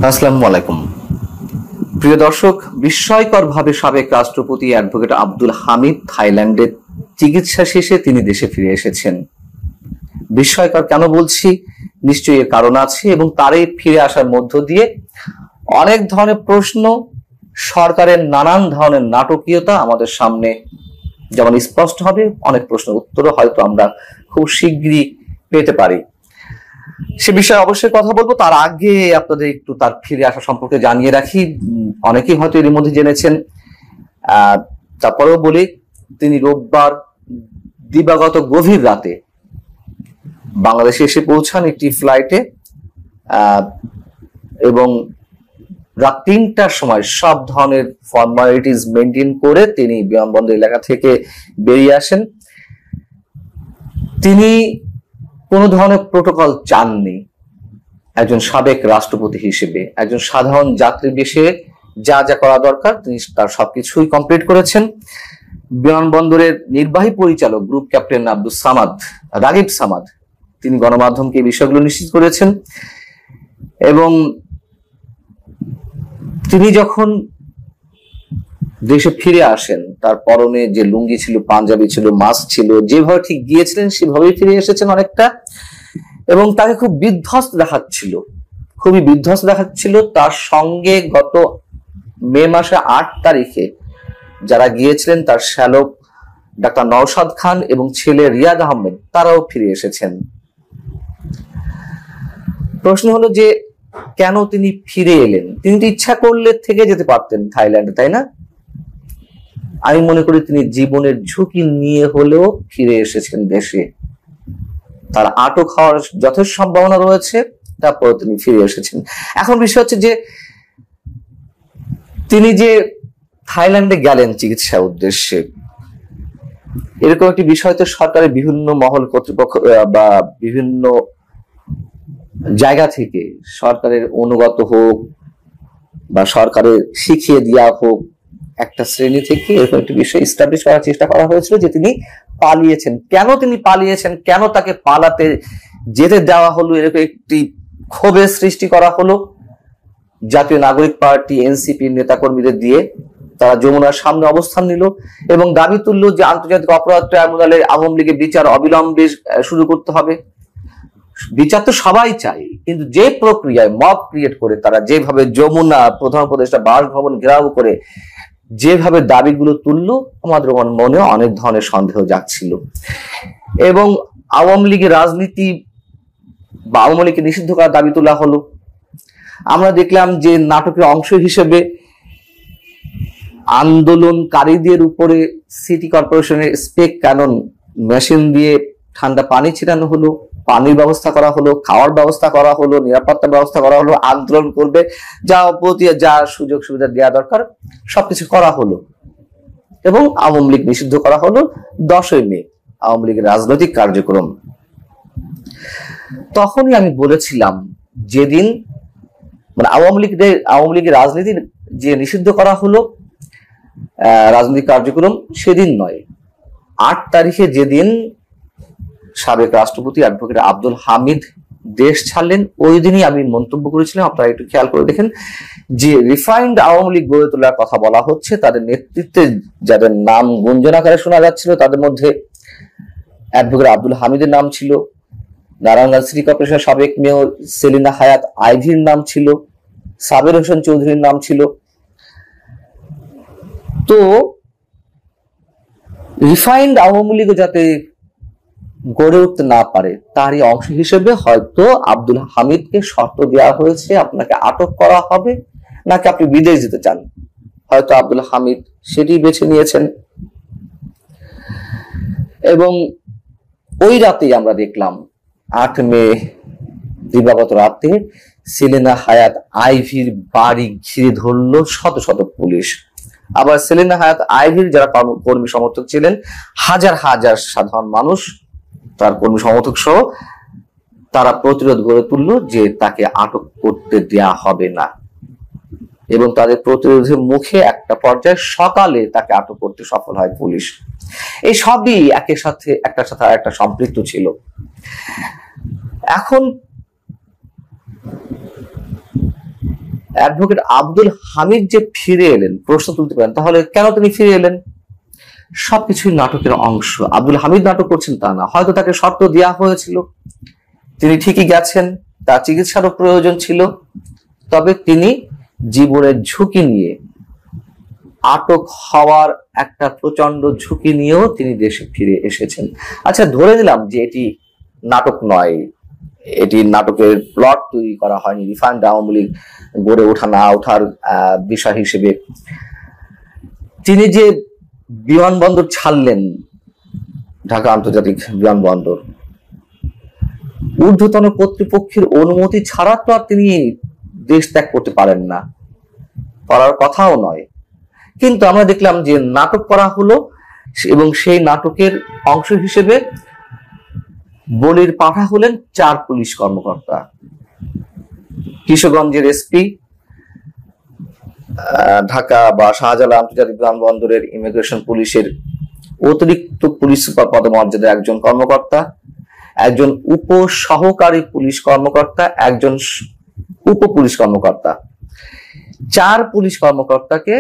আসসালামু আলাইকুম প্রিয় দর্শক, বিস্ময়করভাবে সাবেক রাষ্ট্রপতি অ্যাডভোকেট আব্দুল হামিদ থাইল্যান্ডে চিকিৎসা শেষে তিনি দেশে ফিরে এসেছেন। বিস্ময়কর কেন বলছি, নিশ্চয়ই এর কারণ আছে এবং তারই ফিরে আসার মধ্য দিয়ে অনেক ধরনের প্রশ্ন, সরকারের নানান ধরনের নাটকীয়তা আমাদের সামনে যেমন স্পষ্ট হবে, অনেক প্রশ্নের উত্তরও হয়তো আমরা খুব শীঘ্রই পেতে পারি। সে বিষয়ে অবশ্যই কথা বলবো। তার আগে আপনাদের একটু তার ফিরে আসা সম্পর্কে জানিয়ে রাখি। অনেকেই হয়তো এর মধ্যে জেনেছেন, তারপরেও বলি, তিনি রোববার দিবাগত গভীর রাতে বাংলাদেশে এসে পৌঁছান একটি ফ্লাইটে এবং রাত ৩টার সময় সব ধরনের ফর্মালিটিস মেনটেন করে তিনি বিমানবন্দর এলাকা থেকে বেরিয়ে আসেন। তিনি কোন ধরনের প্রোটোকল চাননি। একজন সাবেক রাষ্ট্রপতি হিসেবে একজন সাধারণ যাত্রী বেশে যা যা করা দরকার তিনি তার সবকিছুই কমপ্লিট করেছেন। বিমানবন্দরের নির্বাহী পরিচালক গ্রুপ ক্যাপ্টেন আব্দুল সামাদ, রাগিব সামাদ, তিনি গণমাধ্যমকে এই বিষয়গুলো নিশ্চিত করেছেন। এবং তিনি যখন দেশে ফিরে আসেন, তার পরনে যে লুঙ্গি ছিল, পাঞ্জাবি ছিল, মাস্ক ছিল, যেভাবে ঠিক গিয়েছিলেন সেভাবেই ফিরে এসেছেন অনেকটা। এবং তাকে খুব বিধ্বস্ত দেখাচ্ছিল, খুবই বিধ্বস্ত দেখাচ্ছিল। তার সঙ্গে গত মে মাসে ৮ তারিখে যারা গিয়েছিলেন, তার শ্যালক ডাক্তার নওশাদ খান এবং ছেলে রিয়াদ আহমেদ, তারাও ফিরে এসেছেন। প্রশ্ন হলো যে কেন তিনি ফিরে এলেন? তিনি তো ইচ্ছা করলে থেকে যেতে পারতেন থাইল্যান্ডে, তাই না? আমি মনে করি তিনি জীবনের ঝুঁকি নিয়ে হলেও ফিরে এসেছেন দেশে। তার আটক হওয়ার যথেষ্ট সম্ভাবনা রয়েছে, তারপর তিনি ফিরে এসেছেন। এখন বিষয় হচ্ছে যে তিনি যে থাইল্যান্ডে গেলেন চিকিৎসা উদ্দেশ্যে, এরকম একটি বিষয় তো সরকারের বিভিন্ন মহল কর্তৃপক্ষ বা বিভিন্ন জায়গা থেকে, সরকারের অনুগত হোক বা সরকারের শিখিয়ে দেওয়া হোক, একটা শ্রেণী থেকে এরকম একটি বিষয় এস্টাবলিশ করার চেষ্টা করা হয়েছিল যে তিনি পালিয়েছেন। কেন তিনি পালিয়েছেন, কেন তাকে পালাতে যেতে দেওয়া হলো, এরকম একটি ক্ষোভের সৃষ্টি করা হলো জাতীয় নাগরিক পার্টি এনসিপির নেতাকর্মীদের দিয়ে। তারা যমুনার সামনে অবস্থান নিল এবং দাবি তুলল যে আন্তর্জাতিক অপরাধ ট্রাইব্যুনালে আওয়ামী লীগের বিচার অবিলম্বে শুরু করতে হবে। বিচার তো সবাই চাই, কিন্তু যে প্রক্রিয়ায় মব ক্রিয়েট করে তারা যেভাবে যমুনা প্রধান উপদেষ্টা বাসভবন ঘেরাও করে যেভাবে দাবিগুলো তুললো, আমাদের মনে অনেক ধরনের সন্দেহ জাগছিল। এবং আওয়ামী লীগের রাজনীতি বা আওয়ামী লীগকে নিষিদ্ধ করার দাবি তোলা হলো। আমরা দেখলাম যে নাটকের অংশ হিসেবে আন্দোলনকারীদের উপরে সিটি কর্পোরেশনের স্প্রে ক্যানন মেশিন দিয়ে ঠান্ডা পানি ছিটানো হলো, পানির ব্যবস্থা করা হলো, খাওয়ার ব্যবস্থা করা হলো, নিরাপত্তার ব্যবস্থা করা হলো, আন্দোলন করবে যা সুযোগ সুবিধা দেওয়া দরকার সবকিছু করা হলো এবং আওয়ামী লীগ নিষিদ্ধ করা হলো 10ই মে, আওয়ামী লীগের রাজনৈতিক কার্যক্রম। তখনই আমি বলেছিলাম, যেদিন মানে আওয়ামী লীগের রাজনীতি যে নিষিদ্ধ করা হলো রাজনৈতিক কার্যক্রম, সেদিন নয়, 8 তারিখে যেদিন সাবেক রাষ্ট্রপতি অ্যাডভোকেট আব্দুল হামিদ দেশ ছাড়লেন, ওই দিনই আমি মন্তব্য করেছিলাম, আপনারা একটু খেয়াল করে দেখেন, যে রিফাইন্ড আওয়ামী লীগ গড়ে তোলার কথা বলা হচ্ছে, তাদের নেতৃত্বে যাদের নাম গুঞ্জন আকারে শোনা যাচ্ছিল, তাদের মধ্যে অ্যাডভোকেট আব্দুল হামিদের নাম ছিল, নারায়ণগঞ্জ সিটি কর্পোরেশনের সাবেক মেয়র সেলিনা হায়াত আইভির নাম ছিল, সাবের হোসেন চৌধুরীর নাম ছিল। তো রিফাইন্ড আওয়ামী লীগ যাতে গড়ে উঠতে না পারে, তারই অংশ হিসেবে হয়তো আব্দুল হামিদকে শর্ত দেওয়া হয়েছে, আপনাকে আটক করা হবে নাকি আপনি বিদেশ যেতে চান। হয়তো আব্দুল হামিদ সেটি বেছে নিয়েছেন। এবং ওই রাতেই আমরা দেখলাম 8 মে দিবাগত রাতে সেলিনা হায়াত আইভির বাড়ি ঘিরে ধরলো শত শত পুলিশ। আবার সেলিনা হায়াত আইভির যারা কর্মী সমর্থক ছিলেন, হাজার হাজার সাধারণ মানুষ, তার কর্মী সমর্থক সহ, তারা প্রতিরোধ গড়ে তুললো যে তাকে আটক করতে দেয়া হবে না। এবং তাদের প্রতিরোধের মুখে একটা পর্যায়ে সকালে তাকে আটক করতে সফল হয় পুলিশ। এই সবই একটার সাথে একটা সম্পৃক্ত ছিল। এখন অ্যাডভোকেট আব্দুল হামিদ যে ফিরে এলেন, প্রশ্ন তুলতে পারেন তাহলে কেন তিনি ফিরে এলেন? সবকিছুই নাটকের অংশ। আব্দুল হামিদ নাটক করছেন তা না, হয়তো তাকে শর্ত দেওয়া হয়েছিল, তিনি ঠিকই গেছেন, তার চিকিৎসারও প্রয়োজন ছিল, তবে তিনি জীবনের ঝুঁকি নিয়ে, আটক হওয়ার একটা প্রচন্ড ঝুঁকি নিয়েও তিনি দেশে ফিরে এসেছেন। আচ্ছা, ধরে নিলাম যে এটি নাটক নয়, এটি নাটকের প্লট তৈরি করা হয়নি, রিফান্ড আওয়ামী লীগ গড়ে ওঠা না ওঠার বিষয় হিসেবে তিনি যে বিমানবন্দর ছাড়লেন, ঢাকা আন্তর্জাতিক বিমানবন্দর, ঊর্ধ্বতন কর্তৃপক্ষের অনুমতি ছাড়া তো আর তিনি দেশ ত্যাগ করতে পারেন না, করার কথাও নয়। কিন্তু আমরা দেখলাম যে নাটক করা হলো এবং সেই নাটকের অংশ হিসেবে বলির পাঠা হলেন 4 পুলিশ কর্মকর্তা। কিশোরগঞ্জের এসপি, ঢাকা বা শাহজালাল আন্তর্জাতিক বিমানবন্দরের ইমিগ্রেশন পুলিশের অতিরিক্ত পুলিশ সুপার পদমর্যাদার একজন কর্মকর্তা, একজন উপ সহকারী পুলিশ কর্মকর্তা, একজন উপ পুলিশ কর্মকর্তা, 4 পুলিশ কর্মকর্তাকে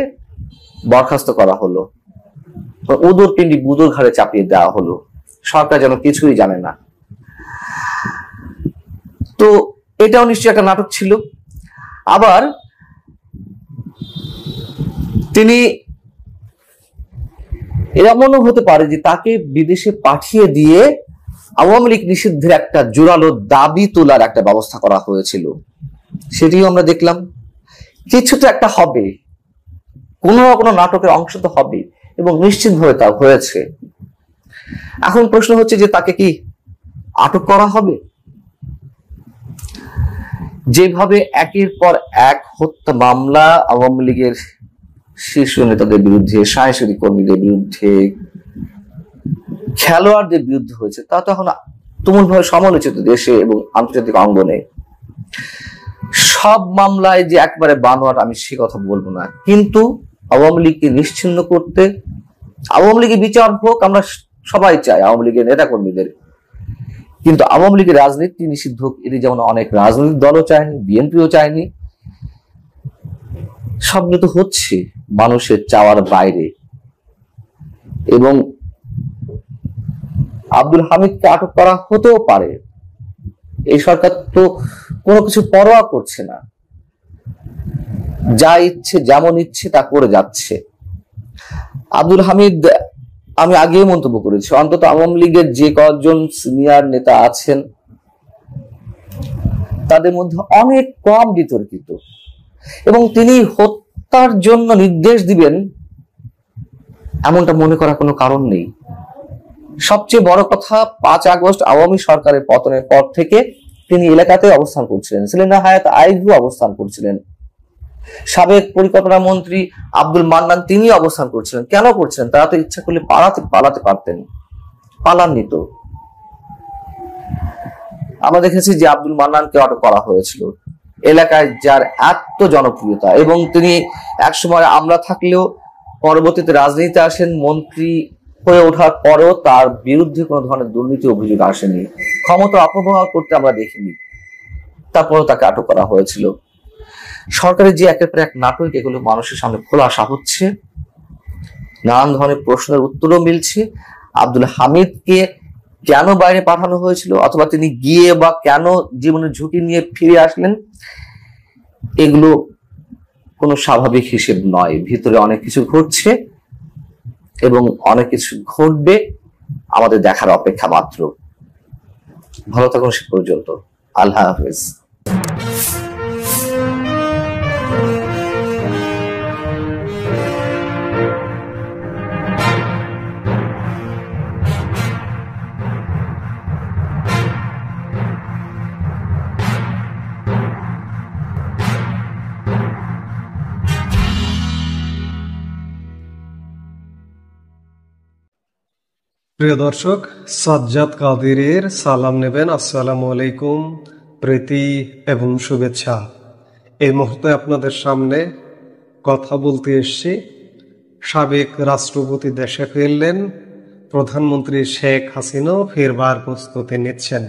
বরখাস্ত করা হলো, উদর পিণ্ডি বুদর ঘাড়ে চাপিয়ে দেওয়া হলো, সরকার যেন কিছুই জানে না। তো এটাও নিশ্চয়ই একটা নাটক ছিল। আবার তিনি, এমনও হতে পারে যে তাকে বিদেশে পাঠিয়ে দিয়ে আওয়ামী লীগ নিষিদ্ধের একটা জোরালো দাবি তোলার একটা ব্যবস্থা করা হয়েছিল, সেটিও আমরা দেখলাম। কিছু তো একটা হবে, কোনো না কোনো নাটকের অংশ তো হবে, এবং নিশ্চিতভাবে তা হয়েছে। এখন প্রশ্ন হচ্ছে যে তাকে কি আটক করা হবে? যেভাবে একের পর এক হত্যা মামলা আওয়ামী লীগের শীর্ষ নেতাদের বিরুদ্ধে, সাংস্কৃতিক কর্মীদের বিরুদ্ধে, খেলোয়াড়দের বিরুদ্ধে হয়েছে, তা তো এখন তুমুলভাবে সমালোচিত দেশে এবং আন্তর্জাতিক অঙ্গনে। সব মামলায় যে একবারে বানোয়াট আমি সে কথা বলবো না, কিন্তু আওয়ামী লীগকে নিশ্চিহ্ন করতে, আওয়ামী লীগের বিচার হোক আমরা সবাই চাই, আওয়ামী লীগের নেতা কর্মীদের, কিন্তু আওয়ামী লীগের রাজনীতি নিষিদ্ধ হোক এটি যেমন অনেক রাজনৈতিক দলও চায়নি, বিএনপিও চায়নি। সবগুলো তো হচ্ছে মানুষের চাওয়ার বাইরে। এবং আব্দুল হামিদকে আটক করা হতেও পারে, এই সরকার তো কোনো কিছু পরোয়া করছে না, যা ইচ্ছে যেমন ইচ্ছে তা করে যাচ্ছে। আব্দুল হামিদ, আমি আগেই মন্তব্য করেছি, অন্তত আওয়ামী লীগের যে কয়েকজন সিনিয়র নেতা আছেন তাদের মধ্যে অনেক কম বিতর্কিত, এবং তিনি হত্যার জন্য নির্দেশ দিবেন এমনটা মনে করার কোনো কারণ নেই। সবচেয়ে বড় কথা, 5 আগস্ট আওয়ামী সরকারের পতনের পর থেকে তিনি এলাকাতে অবস্থান করছিলেন, সেলিনা হায়াৎ আইভু অবস্থান করছিলেন, সাবেক পরিকল্পনা মন্ত্রী আব্দুল মান্নান তিনি অবস্থান করছিলেন। কেন করছিলেন? তারা তো ইচ্ছা করলে পালাতে পারতেন, পালাননি তো। আমরা দেখেছি যে আব্দুল মান্নানকে আটক করা হয়েছিল, এলাকায় যার এত জনপ্রিয়তা, এবং তিনি একসময় আমরা থাকলেও পরবর্তীতে রাজনীতিতে আসেন, মন্ত্রী হয়ে ওঠার পরেও তার বিরুদ্ধে কোনো ধরনের দুর্নীতি অভিযোগ আসেনি, ক্ষমতা অপব্যবহার করতে আমরা দেখিনি, তারপরেও তাকে আটক করা হয়েছিল। সরকারের যে একের পর এক নাটক, এগুলো মানুষের সামনে খোলাসা হচ্ছে, নানান ধরনের প্রশ্নের উত্তরও মিলছে। আব্দুল হামিদকে কেন বাইরে পাঠানো হয়েছিল, অথবা তিনি গিয়ে বা কেন জীবনের ঝুঁকি নিয়ে ফিরে আসলেন, এগুলো কোনো স্বাভাবিক হিসেব নয়। ভিতরে অনেক কিছু ঘটছে এবং অনেক কিছু ঘটবে, আমাদের দেখার অপেক্ষা মাত্র। ভালো থাকুন সে পর্যন্ত। আল্লাহ হাফেজ। প্রিয় দর্শক, সাজ্জাদ কাদেরের সালাম নেবেন। আসসালামু আলাইকুম, প্রীতি এবং শুভেচ্ছা। এই মুহূর্তে আপনাদের সামনে কথা বলতে এসেছি। সাবেক রাষ্ট্রপতি দেশে ফিরলেন, প্রধানমন্ত্রী শেখ হাসিনাও ফেরবার প্রস্তুতি নিচ্ছেন।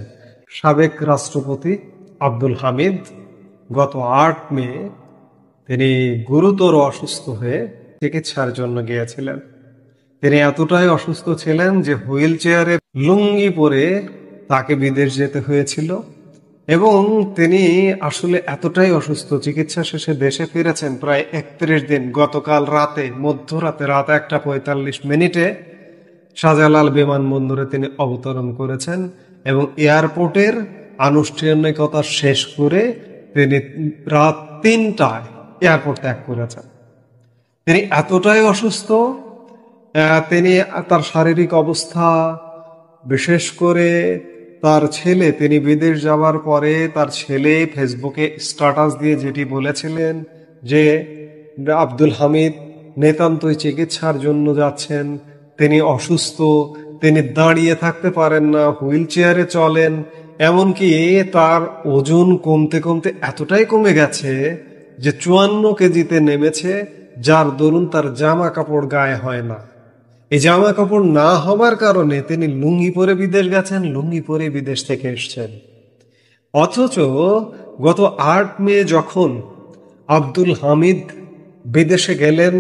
সাবেক রাষ্ট্রপতি আব্দুল হামিদ গত 8 মে তিনি গুরুতর অসুস্থ হয়ে চিকিৎসার জন্য গিয়েছিলেন। তিনি এতটাই অসুস্থ ছিলেন যে হুইল চেয়ারে লুঙ্গি পরে তাকে বিদেশ যেতে হয়েছিল। এবং তিনি আসলে এতটাই অসুস্থ, চিকিৎসা শেষে দেশে ফিরেছেন প্রায় 31 দিন। গতকাল রাতে, মধ্যরাতে, রাত 1:45 শাহজালাল বিমানবন্দরে তিনি অবতরণ করেছেন এবং এয়ারপোর্টের আনুষ্ঠানিকতা শেষ করে তিনি রাত 3টায় এয়ারপোর্ট ত্যাগ করেছেন। তিনি এতটাই অসুস্থ, তিনি তার শারীরিক অবস্থা, বিশেষ করে তার ছেলে, তিনি বিদেশ যাওয়ার পরে তার ছেলে ফেসবুকে স্ট্যাটাস দিয়ে যেটি বলেছিলেন যে আব্দুল হামিদ নিতান্তই চিকিৎসার জন্য যাচ্ছেন, তিনি অসুস্থ, তিনি দাঁড়িয়ে থাকতে পারেন না, হুইল চেয়ারে চলেন, এমনকি তার ওজন কমতে কমতে এতটাই কমে গেছে যে 54 কেজিতে নেমেছে, যার দরুন তার জামা কাপড় গায়ে হয় না। এই জামা কাপড় না হবার কারণে তিনি লুঙ্গি পরে বিদেশ গেছেন, লুঙ্গি পরে বিদেশ থেকে এসছেন। অথচ গত 8 মে যখন আব্দুল হামিদ বিদেশে গেলেন,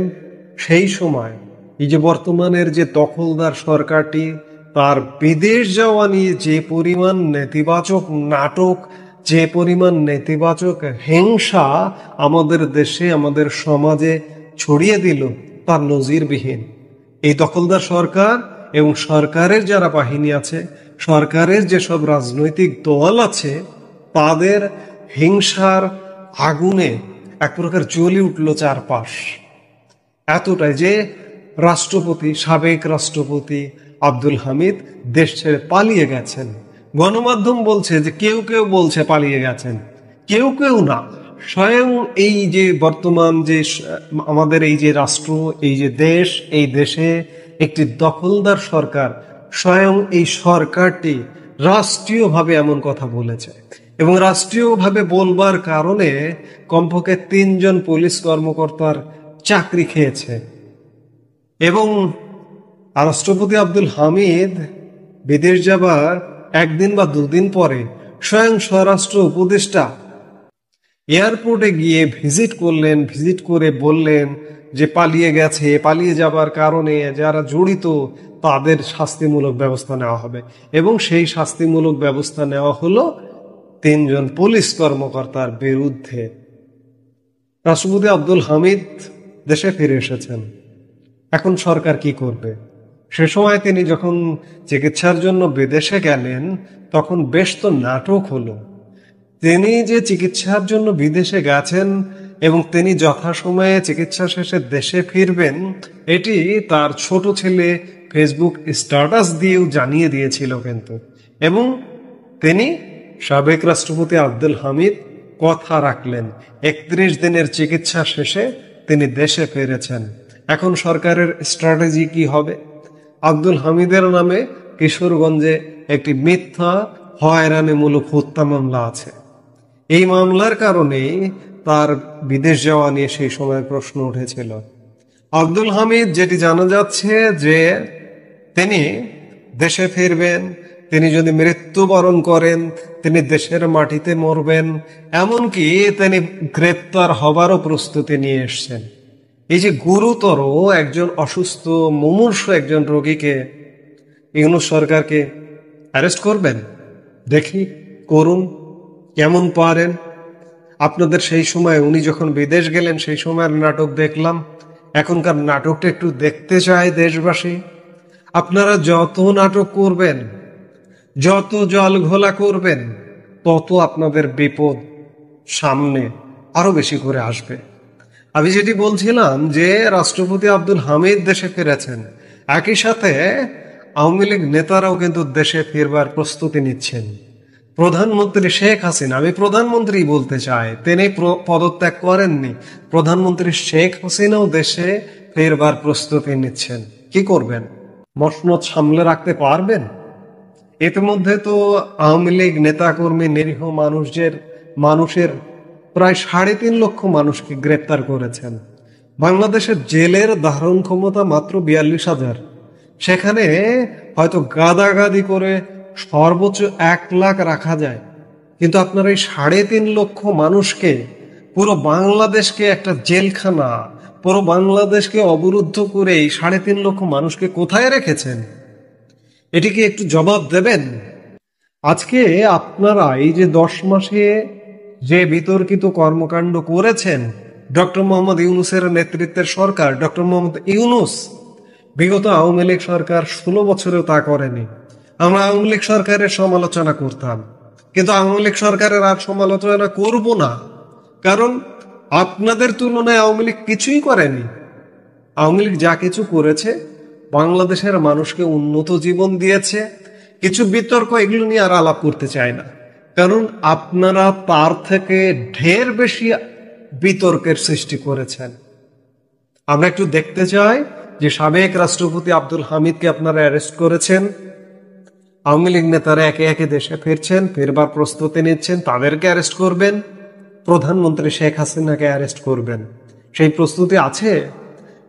সেই সময় এই যে বর্তমানের যে দখলদার সরকারটি, তার বিদেশ যাওয়া নিয়ে যে পরিমাণ নেতিবাচক নাটক, যে পরিমাণ নেতিবাচক হিংসা আমাদের দেশে, আমাদের সমাজে ছড়িয়ে দিল, তার নজিরবিহীন। এই দখলদার সরকার এবং সরকারের যারা বাহিনী আছে, সরকারের যেসব রাজনৈতিক দল আছে, তাদের হিংসার আগুনে এক প্রকার জ্বলে উঠল চারপাশ। এতটাই যে রাষ্ট্রপতি, সাবেক রাষ্ট্রপতি আব্দুল হামিদ দেশ ছেড়ে পালিয়ে গেছেন। গণমাধ্যম বলছে যে কেউ কেউ বলছে পালিয়ে গেছেন, কেউ কেউ না, স্বয়ং এই যে বর্তমান যে আমাদের এই যে রাষ্ট্র, এই যে দেশ, এই দেশে একটি দখলদার সরকার, স্বয়ং এই সরকারটি রাষ্ট্রীয়ভাবে এমন কথা বলেছে। এবং রাষ্ট্রীয়ভাবে বলবার কারণে কমপক্ষে 3 জন পুলিশ কর্মকর্তার চাকরি খেয়েছে। এবং রাষ্ট্রপতি আব্দুল হামিদ বিদেশ যাবার 1 দিন বা 2 দিন পরে স্বয়ং স্বরাষ্ট্র উপদেষ্টা এয়ারপোর্টে গিয়ে ভিজিট করলেন, ভিজিট করে বললেন যে পালিয়ে গেছে, পালিয়ে যাবার কারণে যারা জড়িত তাদের শাস্তিমূলক ব্যবস্থা নেওয়া হবে। এবং সেই শাস্তিমূলক ব্যবস্থা নেওয়া হলো 3 জন পুলিশ কর্মকর্তার বিরুদ্ধে। রাষ্ট্রপতি আব্দুল হামিদ দেশে ফিরে এসেছেন। এখন সরকার কি করবে? সে সময় তিনি যখন চিকিৎসার জন্য বিদেশে গেলেন, তখন বেশ তো নাটক হলো। তিনি যে চিকিৎসার জন্য বিদেশে গেছেন এবং তিনি যথাসময়ে চিকিৎসা শেষে দেশে ফিরবেন, এটি তার ছোট ছেলে ফেসবুক স্ট্যাটাস দিয়েও জানিয়ে দিয়েছিল কিন্তু। এবং তিনি, সাবেক রাষ্ট্রপতি আব্দুল হামিদ, কথা রাখলেন। 31 দিনের চিকিৎসা শেষে তিনি দেশে ফিরেছেন। এখন সরকারের স্ট্র্যাটেজি কি হবে? আব্দুল হামিদের নামে কিশোরগঞ্জে একটি মিথ্যা হয়রানিমূলক হত্যা মামলা আছে। এই মামলার কারণে তার বিদেশ যাওয়া নিয়ে সেই সময় প্রশ্ন উঠেছিল। আব্দুল হামিদ, যেটি জানা যাচ্ছে যে তিনি দেশে ফিরবেন, তিনি যদি মৃত্যুবরণ করেন তিনি দেশের মাটিতে মরবেন, এমনকি তিনি গ্রেপ্তার হবারও প্রস্তুতি নিয়ে এসছেন। এই যে গুরুতর একজন অসুস্থ মুমূর্ষু একজন রোগীকে ইউনূস সরকারকে অ্যারেস্ট করবেন? দেখি, করুন, কেমন পারেন। আপনাদের সেই সময় উনি যখন বিদেশ গেলেন সেই সময়ের নাটক দেখলাম, এখনকার নাটকটা একটু দেখতে চায় দেশবাসী। আপনারা যত নাটক করবেন, যত জল ঘোলা করবেন, তত আপনাদের বিপদ সামনে আরো বেশি করে আসবে। আমি যেটি বলছিলাম যে রাষ্ট্রপতি আব্দুল হামিদ দেশে ফিরেছেন, একই সাথে আওয়ামী লীগ নেতারাও কিন্তু দেশে ফিরবার প্রস্তুতি নিচ্ছেন। প্রধানমন্ত্রী শেখ হাসিনা, আমি প্রধানমন্ত্রী বলতে চাই, তিনি পদত্যাগ করেননি, প্রধানমন্ত্রী শেখ হাসিনাও দেশে ফিরবার প্রস্তুতি নিচ্ছেন। কি করবেন? মসনদ সামলে রাখতে পারবেন? ইতিমধ্যে তো আওয়ামী লীগ নেতাকর্মী, নিরীহ মানুষের প্রায় 3.5 লক্ষ মানুষকে গ্রেপ্তার করেছেন। বাংলাদেশের জেলের ধারণ ক্ষমতা মাত্র 42,000। সেখানে হয়তো গাদাগাদি করে সর্বোচ্চ 1 লাখ রাখা যায়, কিন্তু আপনার এই 3.5 লক্ষ মানুষকে পুরো বাংলাদেশকে একটা জেলখানা, পুরো বাংলাদেশকে অবরুদ্ধ করে 3.5 লক্ষ মানুষকে কোথায় রেখেছেন? এটিকে একটু জবাব দেবেন। আজকে আপনারা এই যে 10 মাসে যে বিতর্কিত কর্মকাণ্ড করেছেন, ডক্টর মোহাম্মদ ইউনূসের নেতৃত্বের সরকার, ডক্টর মোহাম্মদ ইউনূস, বিগত আওয়ামী লীগ সরকার 16 বছরেও তা করেনি। আমরা আওয়ামী লীগ সরকারের সমালোচনা করতাম, কিন্তু আওয়ামী লীগ সরকারের আর সমালোচনা করব না, কারণ আপনাদের তুলনায় আওয়ামী লীগ কিছুই করেনি। আওয়ামী লীগ যা কিছু করেছে, বাংলাদেশের মানুষকে উন্নত জীবন দিয়েছে। কিছু বিতর্ক এগুলো নিয়ে আর আলাপ করতে চায় না, কারণ আপনারা তার থেকে ঢের বেশি বিতর্কের সৃষ্টি করেছেন। আমরা একটু দেখতে চাই যে সাবেক রাষ্ট্রপতি আব্দুল হামিদকে আপনারা অ্যারেস্ট করেছেন। আওয়ামী লীগ নেতারা একে একে দেশে ফিরছেন, ফেরবার প্রস্তুতি নিচ্ছেন, তাদেরকে অ্যারেস্ট করবেন। প্রধানমন্ত্রী শেখ হাসিনাকে অ্যারেস্ট করবেন, সেই প্রস্তুতি আছে?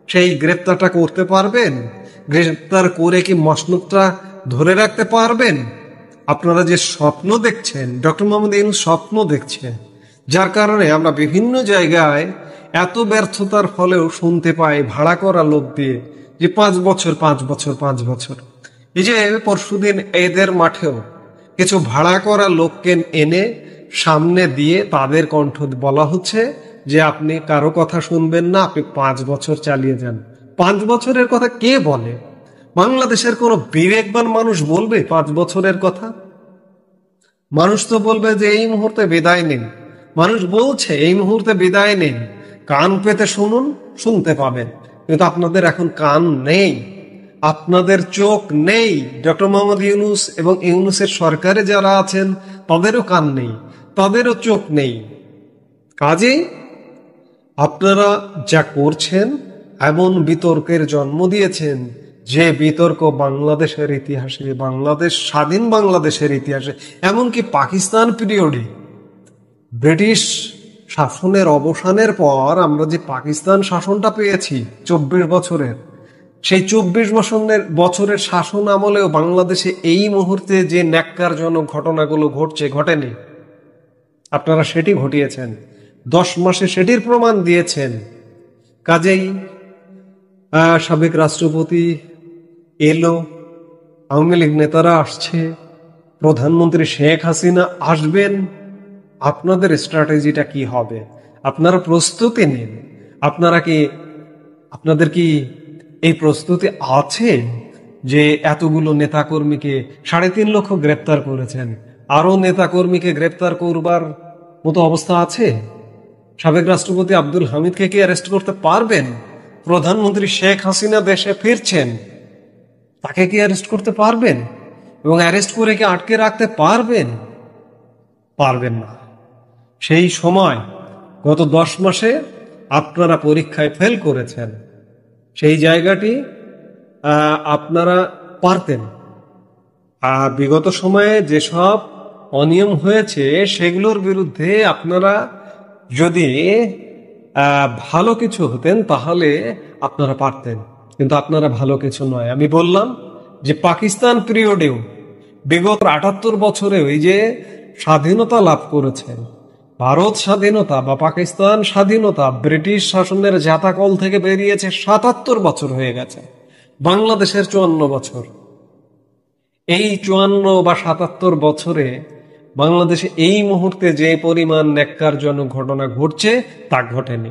সেই গ্রেপ্তারটা করতে পারবেন? গ্রেপ্তার করে কি মসনদটা ধরে রাখতে পারবেন? আপনারা যে স্বপ্ন দেখছেন, ডক্টর মোহাম্মদ ইউনূস স্বপ্ন দেখছেন, যার কারণে আমরা বিভিন্ন জায়গায় এত ব্যর্থতার ফলেও শুনতে পাই ভাড়া করা লোক দিয়ে যে 5 বছর 5 বছর 5 বছর। এই যে পরশুদিন এদের মাঠেও কিছু ভাড়া করা লোককে এনে সামনে দিয়ে তাদের কণ্ঠ বলা হচ্ছে যে আপনি কারো কথা শুনবেন না, আপনি 5 বছর চালিয়ে যান। 5 বছরের কথা কে বলে? বাংলাদেশের কোনো বিবেকবান মানুষ বলবে 5 বছরের কথা? মানুষ তো বলবে যে এই মুহূর্তে বিদায় নিন। মানুষ বলছে এই মুহূর্তে বিদায় নিন, কান পেতে শুনুন, শুনতে পাবেন। কিন্তু আপনাদের এখন কান নেই, আপনাদের চোখ নেই। ডক্টর মোহাম্মদ ইউনূস এবং ইউনূসের সরকারে যারা আছেন তাদেরও কান নেই, তাদেরও চোখ নেই। কাজেই আপনারা যা করছেন এমন বিতর্কের জন্ম দিয়েছেন যে বিতর্ক বাংলাদেশের ইতিহাসে, বাংলাদেশ স্বাধীন বাংলাদেশের ইতিহাসে, এমনকি পাকিস্তান পিরিয়ডে ব্রিটিশ শাসনের অবসানের পর আমরা যে পাকিস্তান শাসনটা পেয়েছি 24 বছরের, সেই 24 বছরের শাসন আমলেও বাংলাদেশে এই মুহূর্তে যে ন্যাক্কারজনক ঘটনাগুলো ঘটছে, ঘটেনি। আপনারা সেটি ঘটিয়েছেন, 10 মাসে সেটির প্রমাণ দিয়েছেন। কাজেই সাবেক রাষ্ট্রপতি এলো, আওয়ামী লীগ নেতারা আসছে, প্রধানমন্ত্রী শেখ হাসিনা আসবেন। আপনাদের স্ট্র্যাটেজিটা কি হবে? আপনারা প্রস্তুতি নিন। আপনাদের কি এই প্রস্তুতি আছে যে এতগুলো নেতাকর্মীকে 3.5 লক্ষ গ্রেপ্তার করেছেন, আরো নেতাকর্মীকে গ্রেপ্তার করবার মতো অবস্থা আছে? সাবেক রাষ্ট্রপতি আব্দুল হামিদকে কি অ্যারেস্ট করতে পারবেন? প্রধানমন্ত্রী শেখ হাসিনা দেশে ফিরছেন, তাকে কি অ্যারেস্ট করতে পারবেন? এবং অ্যারেস্ট করে কি আটকে রাখতে পারবেন? পারবেন না। সেই সময় গত 10 মাসে আপনারা পরীক্ষায় ফেল করেছেন, সেই জায়গাটি আপনারা পারতেন। বিগত সময়ে যেসব অনিয়ম হয়েছে সেগুলোর বিরুদ্ধে আপনারা যদি ভালো কিছু হতেন তাহলে আপনারা পারতেন, কিন্তু আপনারা ভালো কিছু নয়। আমি বললাম যে পাকিস্তান পিরিয়ডেও, বিগত 78 বছরেও এই যে স্বাধীনতা লাভ করেছেন, ভারত স্বাধীনতা বা পাকিস্তান স্বাধীনতা ব্রিটিশ শাসনের জাতাকল থেকে বেরিয়েছে 77 বছর হয়ে গেছে, বাংলাদেশের 54 বছর। এই 54 বা 77 বছরে বাংলাদেশে এই মুহূর্তে যে পরিমাণ ন্যাক্কারজনক ঘটনা ঘটছে তা ঘটেনি।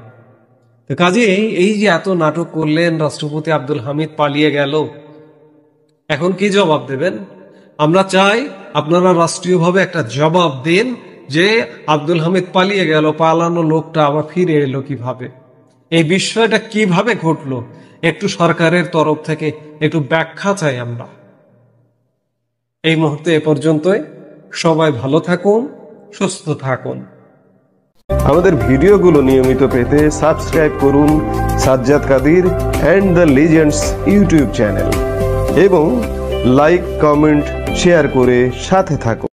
তো কাজে এই যে এত নাটক করলেন, রাষ্ট্রপতি আব্দুল হামিদ পালিয়ে গেল, এখন কি জবাব দেবেন? আমরা চাই আপনারা রাষ্ট্রীয়ভাবে একটা জবাব দিন যে আব্দুল হামিদ পালিয়ে গেল, পালানো লোকটা আবার ফিরে এলো কিভাবে, এই বিষয়টা কিভাবে ঘটলো, একটু সরকারের তরফ থেকে একটু ব্যাখ্যা চাই আমরা। এই মুহূর্তে এ পর্যন্তই। সবাই ভালো থাকুন, সুস্থ থাকুন। আমাদের ভিডিওগুলো নিয়মিত পেতে সাবস্ক্রাইব করুন Sajjad Kadir and the legends YouTube channel এবং লাইক, কমেন্ট, শেয়ার করে সাথে থাকুন।